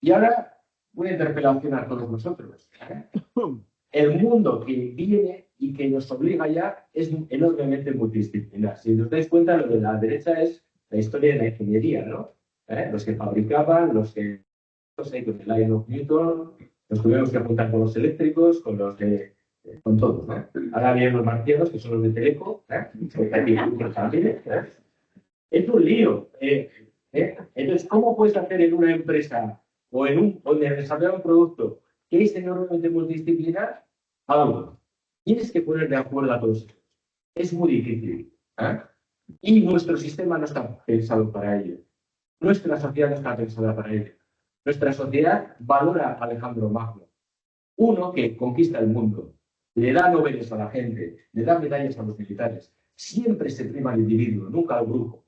y ahora una interpelación a todos nosotros. El mundo que viene y que nos obliga ya es enormemente multidisciplinar. Si os dais cuenta, lo de la derecha es la historia de la ingeniería, ¿no? Los que fabricaban, los que, no sé, con el Iron of Newton, nos tuvimos que apuntar con los eléctricos, con los de, con todos, ¿no? Ahora vienen los marcianos, que son los de Teleco, también, es un lío. Entonces, ¿cómo puedes hacer en una empresa o en desarrollar un producto que es enormemente multidisciplinar? Algo. Tienes que poner de acuerdo a todos. Es muy difícil. Y nuestro sistema no está pensado para ello. Nuestra sociedad no está pensada para ello. Nuestra sociedad valora a Alejandro Magno. Uno que conquista el mundo, le da noveles a la gente, le da medallas a los militares. Siempre se prima al individuo, nunca al grupo.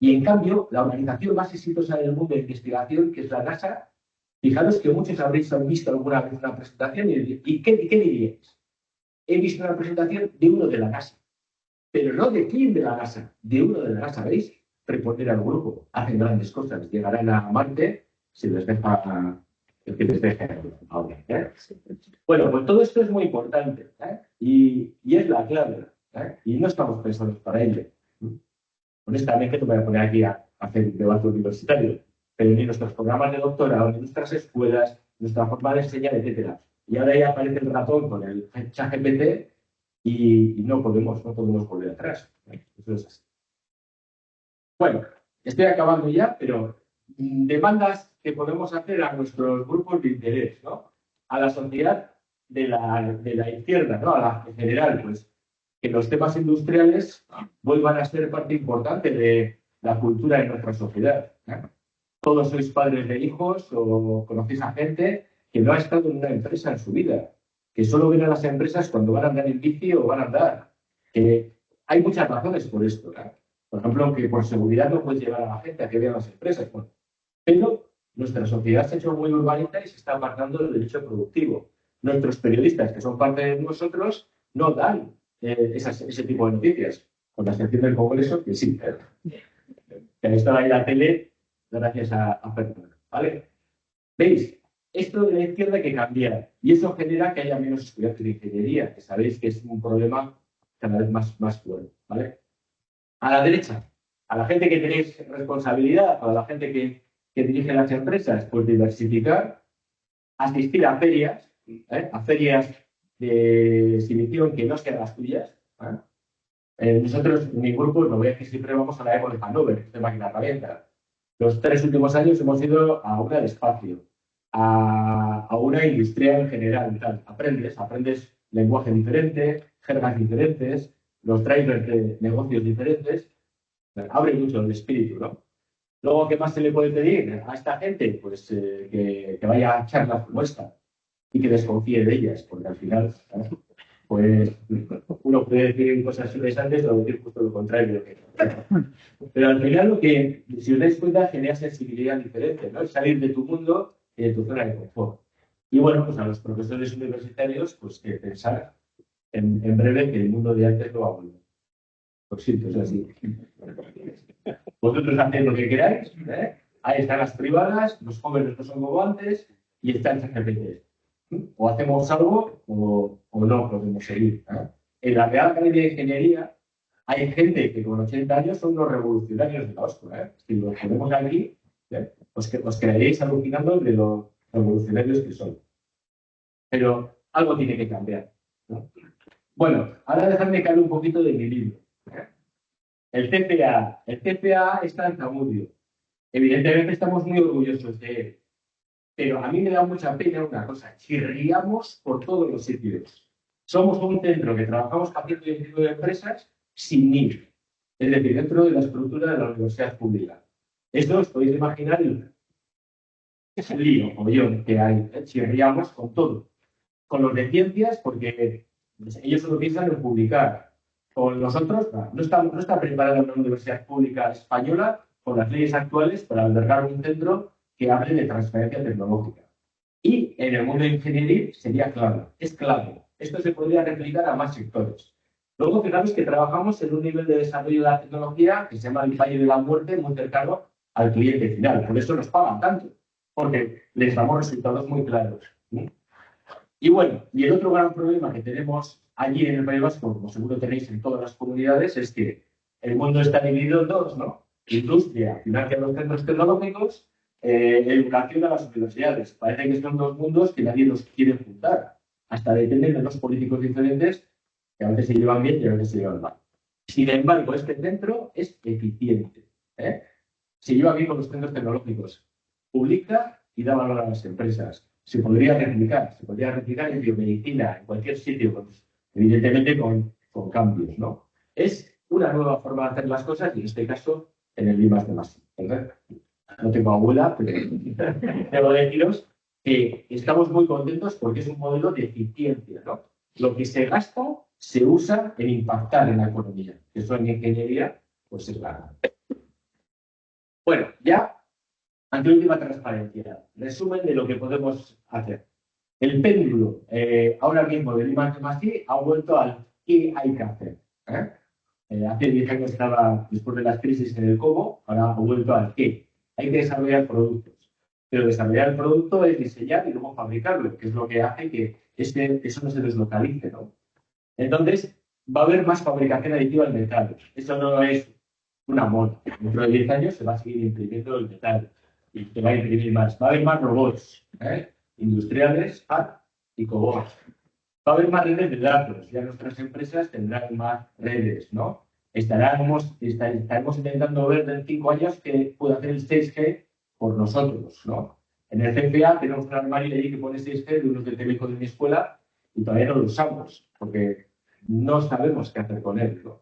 Y en cambio, la organización más exitosa del mundo de investigación, que es la NASA, fijaros que muchos habréis visto alguna vez una presentación y ¿qué diríais? He visto una presentación de uno de la NASA, pero no de quién de la NASA, de uno de la NASA, ¿veis? Prepondera al grupo, hacen grandes cosas, llegarán a Marte, si les deja el que les deje ahora. Bueno, pues todo esto es muy importante y es la clave y no estamos pensados para ello. Honestamente, no voy a poner aquí a hacer un debate universitario, pero ni nuestros programas de doctorado, ni nuestras escuelas, nuestra forma de enseñar, etcétera. Y ahora ya aparece el ratón con el ChatGPT y no podemos volver atrás. Eso es así. Bueno, estoy acabando ya, pero demandas que podemos hacer a nuestros grupos de interés, ¿no? A la sociedad de la izquierda, ¿no? A la en general, pues que los temas industriales vuelvan a ser parte importante de la cultura de nuestra sociedad. Todos sois padres de hijos o conocéis a gente que no ha estado en una empresa en su vida, que solo ven a las empresas cuando van a andar en bici o van a andar. Hay muchas razones por esto. Por ejemplo, que por seguridad no puedes llevar a la gente a que vean las empresas. Bueno, pero nuestra sociedad se ha hecho muy urbanita y se está apartando del derecho productivo. Nuestros periodistas, que son parte de nosotros, no dan ese tipo de noticias, con la excepción del Congreso, que sí, que está ahí la tele gracias a Fernando, ¿vale? ¿Veis? Esto de la izquierda hay que cambiar y eso genera que haya menos estudiantes de ingeniería, que sabéis que es un problema cada vez más fuerte, ¿vale? A la derecha, a la gente que tenéis responsabilidad, a la gente que dirige las empresas, pues diversificar, asistir a ferias de exhibición que no sean las tuyas. Nosotros, en mi grupo, lo voy a decir siempre, vamos a la Evo de Hannover, de máquina herramienta. Los 3 últimos años hemos ido a una de espacio, a una industrial en general. Tal. Aprendes lenguaje diferente, jergas diferentes, los drivers de negocios diferentes. Abre mucho el espíritu, ¿no? Luego, ¿qué más se le puede pedir a esta gente? Pues que vaya a charlas como esta y que desconfíe de ellas, porque al final, pues uno puede decir cosas interesantes o decir justo lo contrario. Pero al final lo que, si os dais cuenta, genera sensibilidad diferente, ¿no? Es salir de tu mundo y de tu zona de confort. Y bueno, pues a los profesores universitarios, pues que pensar en breve que el mundo de antes no va a volver. Por cierto, es así. Vosotros hacéis lo que queráis, ahí están las privadas, los jóvenes no son como antes y están en GPT. O hacemos algo o no podemos seguir. En la Real Academia de Ingeniería hay gente que con 80 años son los revolucionarios de la hostia. Si los ponemos aquí, os quedaréis alucinando de los revolucionarios que son. Pero algo tiene que cambiar. Bueno, ahora dejadme caer un poquito de mi libro. El CPA está en Zamudio. Evidentemente estamos muy orgullosos de él. Pero a mí me da mucha pena una cosa. Chirriamos por todos los sitios. Somos un centro que trabajamos haciendo tipo de empresas sin NIF. Es decir, dentro de la estructura de la universidad pública. Esto os podéis imaginar el lío, follón que hay. Chirriamos con todo. Con los de ciencias, porque ellos solo piensan en publicar. Con nosotros, no está preparada una universidad pública española con las leyes actuales para albergar un centro que hable de transferencia tecnológica. Y en el mundo de ingeniería sería clave, es clave. Esto se podría replicar a más sectores. Luego, fijaros que trabajamos en un nivel de desarrollo de la tecnología que se llama el Valle de la Muerte, muy cercano al cliente final. Por eso nos pagan tanto, porque les damos resultados muy claros. Y bueno, y el otro gran problema que tenemos allí en el País Vasco, como seguro tenéis en todas las comunidades, es que el mundo está dividido en dos, ¿no? Industria financia los centros tecnológicos, educación a las universidades. Parece que son dos mundos que nadie los quiere juntar. Hasta dependen de dos políticos diferentes que a veces se llevan bien y a veces se llevan mal. Sin embargo, este centro es eficiente. Se lleva bien con los centros tecnológicos. Publica y da valor a las empresas. Se podría replicar en biomedicina, en cualquier sitio, pues, evidentemente con cambios, ¿no? Es una nueva forma de hacer las cosas y en este caso en el I+D+I. ¿Verdad? No tengo abuela, pero debo deciros que estamos muy contentos porque es un modelo de eficiencia, ¿no? Lo que se gasta se usa en impactar en la economía. Eso en ingeniería, pues es la... Bueno, ya ante última transparencia, resumen de lo que podemos hacer. El péndulo, ahora mismo del I+D+I ha vuelto al qué hay que hacer. Hace 10 años estaba, después de las crisis, en el cómo, ahora ha vuelto al qué. Hay que desarrollar productos. Pero desarrollar el producto es diseñar y luego fabricarlo, que es lo que hace que eso no se deslocalice, ¿no? Entonces, va a haber más fabricación aditiva en metal. Eso no es una moda. Dentro de 10 años se va a seguir imprimiendo el metal y se va a imprimir más. Va a haber más robots industriales, HAT y cobots. Va a haber más redes de datos. Ya nuestras empresas tendrán más redes, ¿no? Estaremos intentando ver en 5 años qué puede hacer el 6G por nosotros, ¿no? En el CFA tenemos un armario allí que pone 6G de unos de Teleco de mi escuela y todavía no lo usamos porque no sabemos qué hacer con él, ¿no?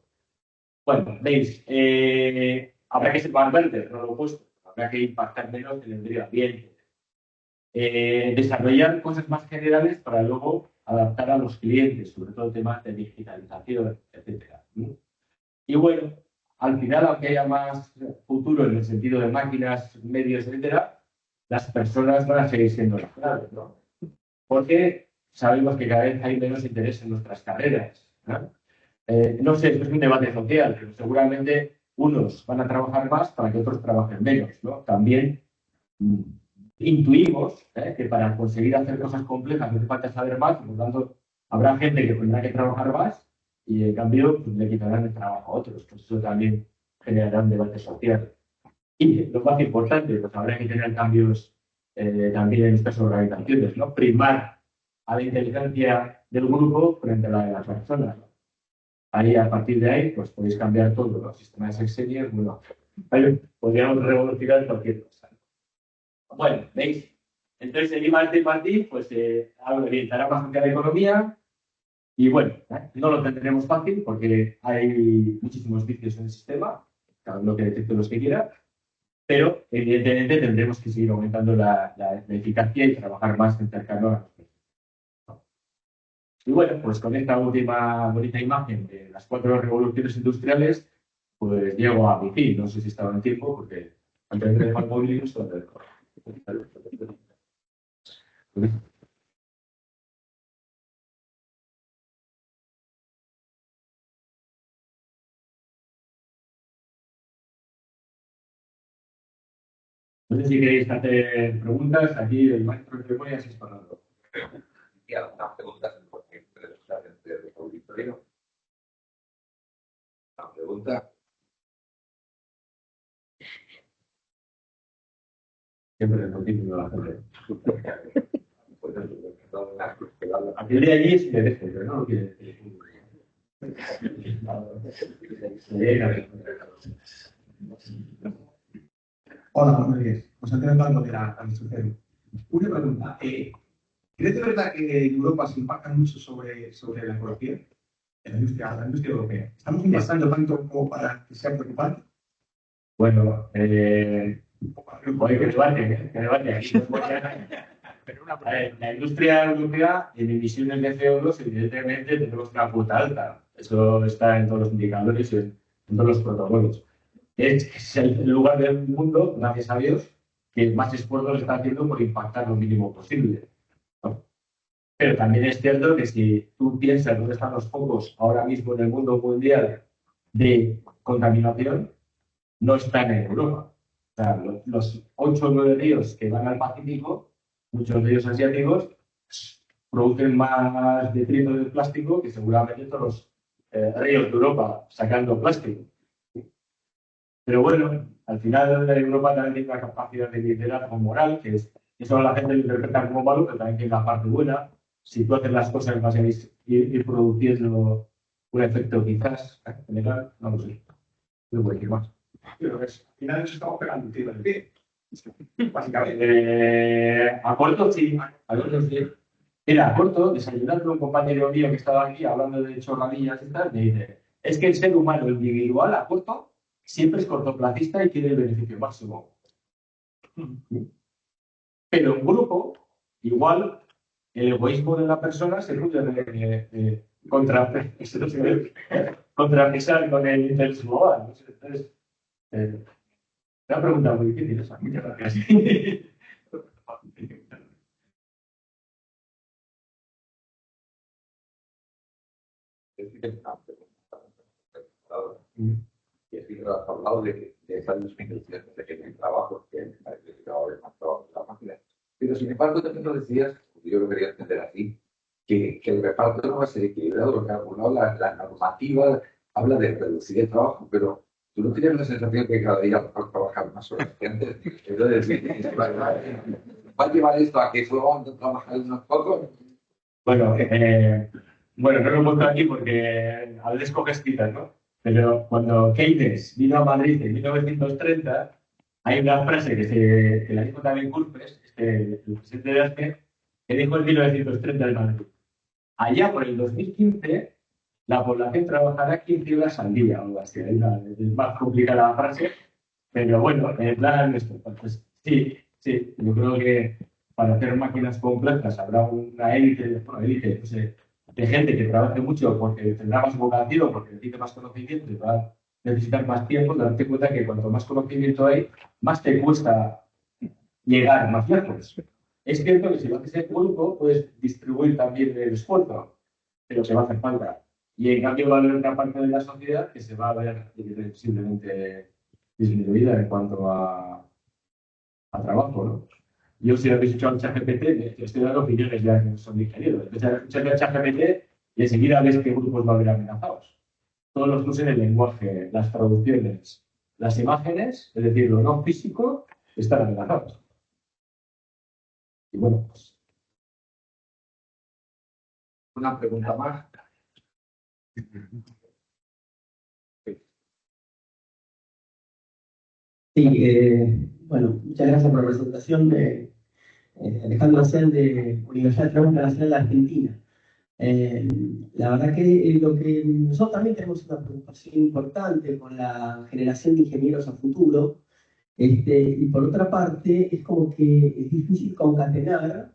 Bueno, veis, habrá que ser más verde, no lo he puesto, habrá que impactar menos en el medio ambiente. Desarrollar cosas más generales para luego adaptar a los clientes, sobre todo temas de digitalización, etcétera. Y bueno, al final, aunque haya más futuro en el sentido de máquinas, medios, etcétera, las personas van a seguir siendo las claves, ¿no? Porque sabemos que cada vez hay menos interés en nuestras carreras, ¿no? No sé, esto es un debate social, pero seguramente unos van a trabajar más para que otros trabajen menos, ¿no? También intuimos que para conseguir hacer cosas complejas no hace falta saber más, por lo tanto, habrá gente que tendrá que trabajar más y, en cambio, pues, le quitarán el trabajo a otros. Pues eso también generará un debate social. Y lo más importante, pues habrá que tener cambios también en estas organizaciones, ¿no? Primar a la inteligencia del grupo frente a la de las personas, ¿no? Ahí, a partir de ahí, pues podéis cambiar todo, los sistemas de Excel, bueno, ahí podríamos revolucionar cualquier cosa. Bueno, ¿veis? Entonces, el I+D+I, pues orientará bastante a la economía y, bueno, no lo tendremos fácil porque hay muchísimos vicios en el sistema, cada uno que detecte los que quiera, pero, evidentemente, tendremos que seguir aumentando la eficacia y trabajar más en cercano a los personas. Y bueno, pues con esta última bonita imagen de las 4 revoluciones industriales, pues llego a mi fin. No sé si estaba en tiempo, porque antes de dejar móvil no estoy de No sé si queréis hacer preguntas. Aquí el maestro de memoria se está hablando. Y algunas preguntas porque del auditorio. Una pregunta. Siempre repetimos la gente. Aquel de allí es de dejo, pero no lo quiere decir. Hola, buenos días. José Antonio Calvo de la administración. Una pregunta. ¿Crees de verdad que en Europa se impacta mucho sobre la ecología? En la industria europea. ¿Estamos impactando tanto como para que sea preocupante? Bueno, que debate aquí. A ver, la industria europea en emisiones de CO2, evidentemente, tenemos una cuota alta. Eso está en todos los indicadores y en todos los protocolos. Es el lugar del mundo, gracias a Dios, que más esfuerzos está haciendo por impactar lo mínimo posible, ¿no? Pero también es cierto que si tú piensas dónde están los focos ahora mismo en el mundo mundial de contaminación, no están en Europa. O sea, los 8 o 9 ríos que van al Pacífico, muchos de ellos asiáticos, producen más detritos de plástico que seguramente todos los ríos de Europa sacando plástico. Pero bueno, al final Europa también tiene una capacidad de liderazgo moral, que es eso a la gente lo interpreta como malo, pero también tiene la parte buena. Si tú haces las cosas vas a ir produciendo un efecto quizás general, no lo sé. No puedo decir más. Pero al final nos estamos pegando un tiro en el pie. Básicamente. A corto sí, a corto sí. Mira, a corto, desayunando un compañero mío que estaba aquí hablando de chorradillas y tal, me dice, es que el ser humano individual a corto siempre es cortoplacista y quiere el beneficio máximo. Pero en grupo, igual, el egoísmo de la persona se puede contrapesar con el interés global. Entonces, una pregunta muy difícil esa. Muchas gracias. Y así que has hablado de esas disminuciones de que en el trabajo, que parece que ahora es más trabajo de la máquina. Pero sin embargo, también lo decías, yo lo quería entender así, que el reparto no va a ser equilibrado, porque alguno la normativa habla de reducir el trabajo, pero tú no tienes la sensación que cada día vas a trabajar más horas que antes. Entonces, ¿va a llevar esto a que solo van a trabajar unos pocos? Bueno, no lo he puesto aquí porque a veces coges citas, ¿no? Pero cuando Keynes vino a Madrid en 1930, hay una frase que la dijo también Kurpes, el presidente de ASPE, que dijo en 1930 en Madrid. Allá por el 2015, la población trabajará 15 horas al día, o algo así. Es más complicada la frase, pero bueno, en plan, pues sí, yo creo que para hacer máquinas complejas habrá una élite, pues, de gente que trabaje mucho porque tendrá más vocación, porque tiene más conocimiento y va a necesitar más tiempo. Darte cuenta que cuanto más conocimiento hay, más te cuesta llegar más lejos. Es cierto que si lo haces en grupo, puedes distribuir también el esfuerzo, pero te va a hacer falta. Y en cambio va a haber una parte de la sociedad que se va a ver irreversiblemente disminuida en cuanto a trabajo, ¿no? Yo, si habéis escuchado el ChatGPT, estoy dando opiniones ya que son de ingenieros. Entonces, escuchando el ChatGPT y enseguida ves qué grupos va a haber amenazados. Todos los que usen el lenguaje, las traducciones, las imágenes, es decir, lo no físico, están amenazados. Y bueno, pues. Una pregunta más. Sí, bueno, muchas gracias por la presentación de Alejandro Sen de Universidad Tecnológica Nacional de Argentina. La verdad que lo que nosotros también tenemos una preocupación importante con la generación de ingenieros a futuro, y por otra parte es como que es difícil concatenar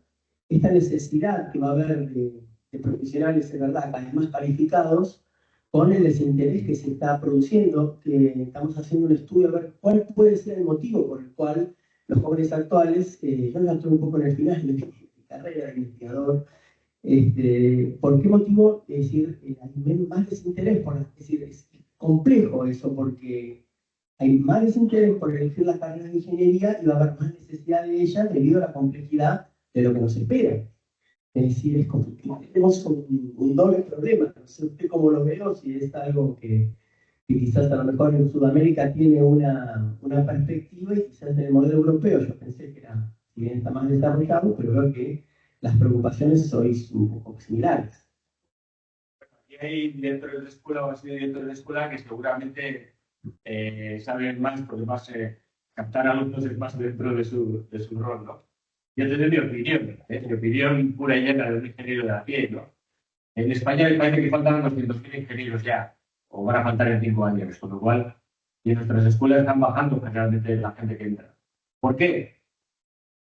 esta necesidad que va a haber de profesionales, de verdad, cada vez más calificados, con el desinterés que se está produciendo, que estamos haciendo un estudio a ver cuál puede ser el motivo por el cual los jóvenes actuales, yo ya estoy un poco en el final de mi carrera de investigador, ¿por qué motivo? Es decir, hay más desinterés, es decir, es complejo eso porque hay más desinterés por elegir las carreras de ingeniería y va a haber más necesidad de ellas debido a la complejidad de lo que nos espera. Es decir, es como que tenemos un doble problema. No sé usted cómo lo veo, si es algo que quizás a lo mejor en Sudamérica tiene una perspectiva y quizás en el modelo europeo yo pensé que era, si bien está más desarrollado, pero veo que las preocupaciones sois un poco similares. Y hay dentro de la escuela o así dentro de la escuela que seguramente saben más, porque más captar alumnos es más dentro de su rol, ¿no? Yo te doy mi opinión pura y llena de un ingeniero de a pie, ¿no? En España me parece que faltan 200.000 ingenieros ya, o van a faltar en 5 años, con lo cual, y en nuestras escuelas están bajando generalmente la gente que entra. ¿Por qué?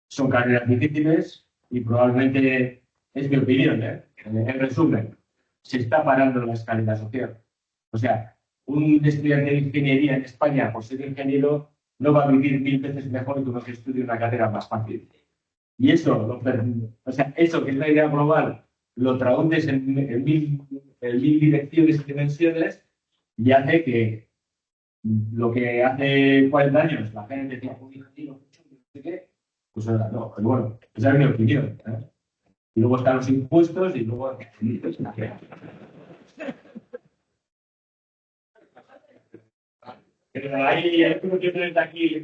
Son carreras difíciles y probablemente, es mi opinión, en resumen, se está parando la escalera social. O sea, un estudiante de ingeniería en España, por ser ingeniero, no va a vivir 1000 veces mejor que uno que estudie una carrera más fácil. Y eso, eso que es la idea global, lo traduces en mil direcciones y dimensiones y hace que lo que hace 40 años la gente decía, uy, tío, no sé qué, pues ahora no, pero bueno, esa es mi opinión. ¿Eh? Y luego están los impuestos y luego... Pero ahí hay que tener aquí...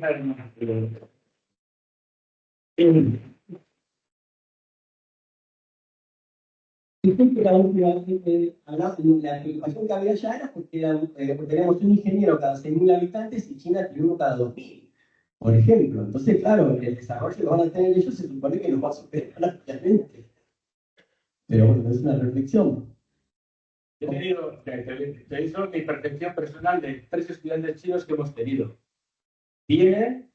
Disculpe la última vez que hablaba, la preocupación que había ya era porque, porque tenemos un ingeniero cada 6.000 habitantes y China tiene uno cada 2.000, por ejemplo. Entonces, claro, el desarrollo que van a tener ellos se supone que nos va a superar rápidamente. Pero bueno, es una reflexión. He tenido, te hizo mi percepción personal de 3 estudiantes chinos que hemos tenido. Vienen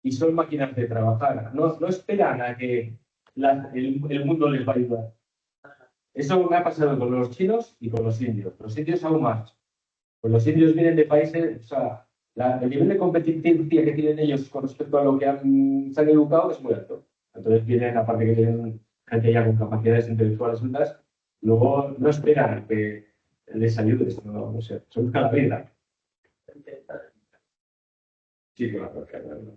y son máquinas de trabajar. No, no esperan a que el mundo les va a ayudar. Eso me ha pasado con los chinos y con los indios. Los indios aún más. Pues los indios vienen de países, o sea, el nivel de competencia que tienen ellos con respecto a lo que se han educado es muy alto. Entonces vienen, aparte que tienen gente ya con capacidades intelectuales altas, luego no esperan que les ayudes, no sé, son la vida. Sí, claro, claro.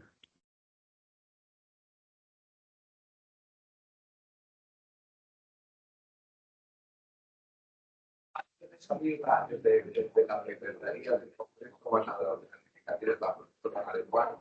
De la secretaría de cómo van a dar las certificaciones, la profesora adecuada.